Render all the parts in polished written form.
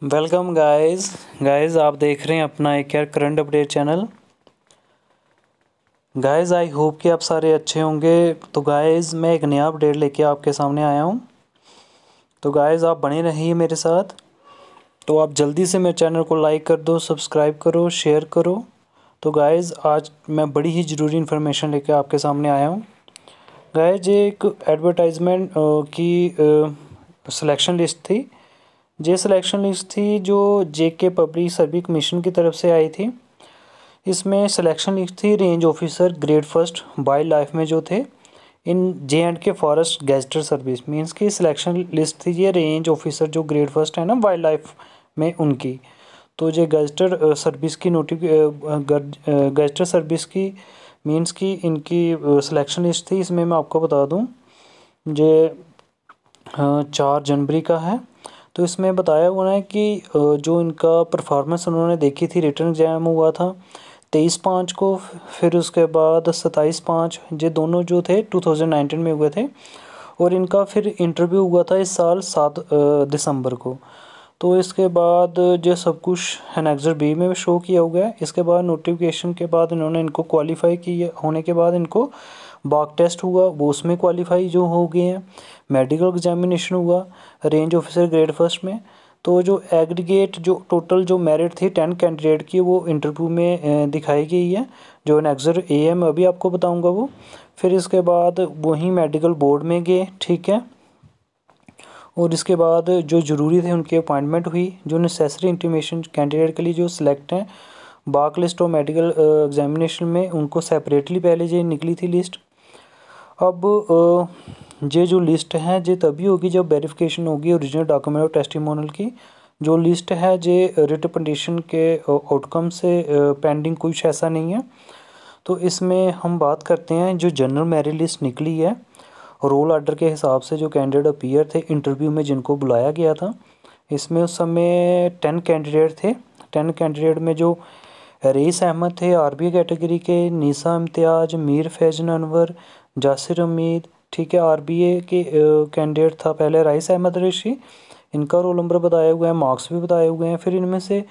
Welcome guys आप देख रहे हैं अपना एक यार current update channel. Guys I hope कि आप सारे अच्छे होंगे। तो गाइस मैं एक नया अपडेट लेके आपके सामने आया हूँ। तो गाइस आप बने रहिए मेरे साथ। तो आप जल्दी से मेरे चैनल को लाइक कर दो, सब्सक्राइब करो, शेयर करो। तो गाइस आज मैं बड़ी ही ज़रूरी इन्फॉर्मेशन लेके आपके सामने आया हूँ। गाइस ये एक एडवर्टाइजमेंट की सिलेक्शन लिस्ट थी। ये सिलेक्शन लिस्ट थी जो जेके पब्लिक सर्विस कमीशन की तरफ से आई थी। इसमें सिलेक्शन लिस्ट थी range officer grade first wild life में जो थे इन जे.एंड.के फॉरेस्ट गेजेटर सर्विस मींस की सिलेक्शन लिस्ट थी। ये रेंज ऑफिसर जो ग्रेड फर्स्ट है ना वाइल्ड लाइफ में उनकी। तो ये गेजेटर सर्विस की गेजेटर सर्विस की मींस की इनकी सिलेक्शन लिस्ट थी। इसमें मैं आपको बता दूं ये 4 जनवरी का है। तो इसमें बताया हुआ है कि जो इनका परफॉर्मेंस उन्होंने देखी थी, रिटन एग्ज़ाम हुआ था 23/5 को, फिर उसके बाद 27/5, ये दोनों जो थे 2019 में हुए थे। और इनका फिर इंटरव्यू हुआ था इस साल 7 दिसंबर को। तो इसके बाद जो सब कुछ एनेक्सर बी में शो किया हुआ है। इसके बाद नोटिफिकेशन के बाद इन्होंने इनको क्वालिफाई किया, होने के बाद इनको बाक टेस्ट हुआ, वो उसमें क्वालिफाई जो हो गए हैं। मेडिकल एग्जामिनेशन हुआ रेंज ऑफिसर ग्रेड फर्स्ट में। तो जो एग्रीगेट जो टोटल जो मेरिट थी 10 कैंडिडेट की वो इंटरव्यू में दिखाई गई है। जो एनेक्सर ए है मैं अभी आपको बताऊंगा वो। फिर इसके बाद वहीं मेडिकल बोर्ड में गए, ठीक है। और इसके बाद जो ज़रूरी थे उनकी अपॉइंटमेंट हुई। जो नेसेसरी इंटीमेशन कैंडिडेट के लिए जो सिलेक्ट हैं बाक लिस्ट और मेडिकल एग्जामिनेशन में उनको सेपरेटली पहले ये निकली थी लिस्ट। अब ये जो लिस्ट है ये तभी होगी जब वेरिफिकेशन होगी ओरिजिनल डॉक्यूमेंट और टेस्टिमोनियल की। जो लिस्ट है ये रिट पटिशन के आउटकम से पेंडिंग कुछ ऐसा नहीं है। तो इसमें हम बात करते हैं जो जनरल मेरिट लिस्ट निकली है रोल ऑर्डर के हिसाब से जो कैंडिडेट अपीयर थे इंटरव्यू में जिनको बुलाया गया था। इसमें उस समय 10 कैंडिडेट थे। 10 कैंडिडेट में जो रईस अहमद थे आरबीए कैटेगरी के, नीसा इम्तियाज़, मीर फैज़न अनवर, जासिर उम्मीद, ठीक है। आरबीए के कैंडिडेट था पहले रईस अहमद ऋषि, इनका रोल नंबर बताए हुए हैं, मार्क्स भी बताए हुए हैं। फिर इनमें से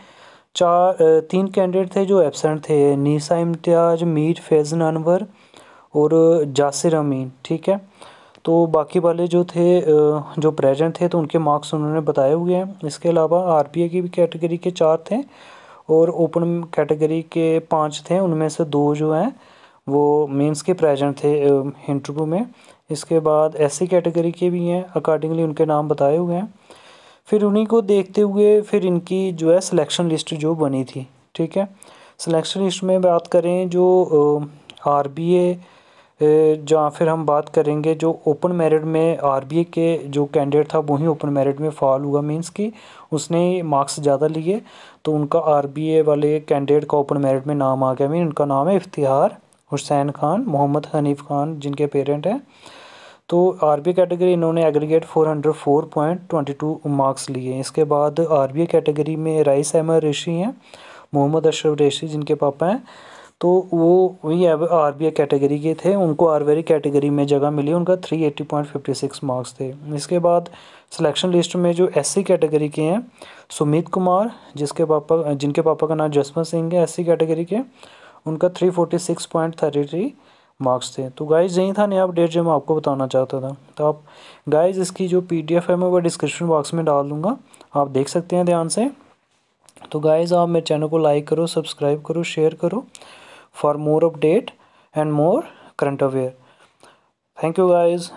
3 कैंडिडेट थे जो एब्सेंट थे, नीसा इम्तियाज़, मीर फैज़न अनवर और जासिर अमीन, ठीक है। तो बाकी वाले जो थे जो प्रेजेंट थे तो उनके मार्क्स उन्होंने बताए हुए हैं। इसके अलावा आरबीए की भी कैटेगरी के 4 थे और ओपन कैटेगरी के 5 थे। उनमें से 2 जो हैं वो मेंस के प्रेजेंट थे इंटरव्यू में। इसके बाद एससी कैटेगरी के भी हैं, अकॉर्डिंगली उनके नाम बताए हुए हैं। फिर उन्हीं को देखते हुए फिर इनकी जो है सिलेक्शन लिस्ट जो बनी थी, ठीक है। सिलेक्शन लिस्ट में बात करें जो आरबीए जहाँ फिर हम बात करेंगे जो ओपन मेरिट में आरबीए के जो कैंडिडेट था वही ओपन मेरिट में फॉल हुआ, मींस कि उसने मार्क्स ज़्यादा लिए तो उनका आरबीए वाले कैंडिडेट का ओपन मेरिट में नाम आ गया। मीन उनका नाम है इफ्तिहार हुसैन खान मोहम्मद हनीफ खान जिनके पेरेंट हैं। तो आरबीए कैटेगरी इन्होंने एग्रीगेट 404.22 मार्क्स लिए। इसके बाद आरबीए कैटेगरी में रईस अहमद ऋषि हैं, मोहम्मद अशरफ ऋषि जिनके पापा हैं। तो वो वही आरबीए कैटेगरी के थे, उनको आरबीआई कैटेगरी में जगह मिली, उनका 380.56 मार्क्स थे। इसके बाद सिलेक्शन लिस्ट में जो एससी कैटेगरी के हैं सुमित कुमार जिनके पापा का नाम जसवंत सिंह है, एससी कैटेगरी के, उनका 346.33 मार्क्स थे। तो गाइज़ यही था नया अपडेट जो मैं आपको बताना चाहता था। तो आप गाइज़ इसकी जो पीडीएफ है मैं वो डिस्क्रिप्शन बॉक्स में डाल दूँगा, आप देख सकते हैं ध्यान से। तो गाइज़ आप मेरे चैनल को लाइक करो, सब्सक्राइब करो, शेयर करो for more update and more current affair. Thank you guys.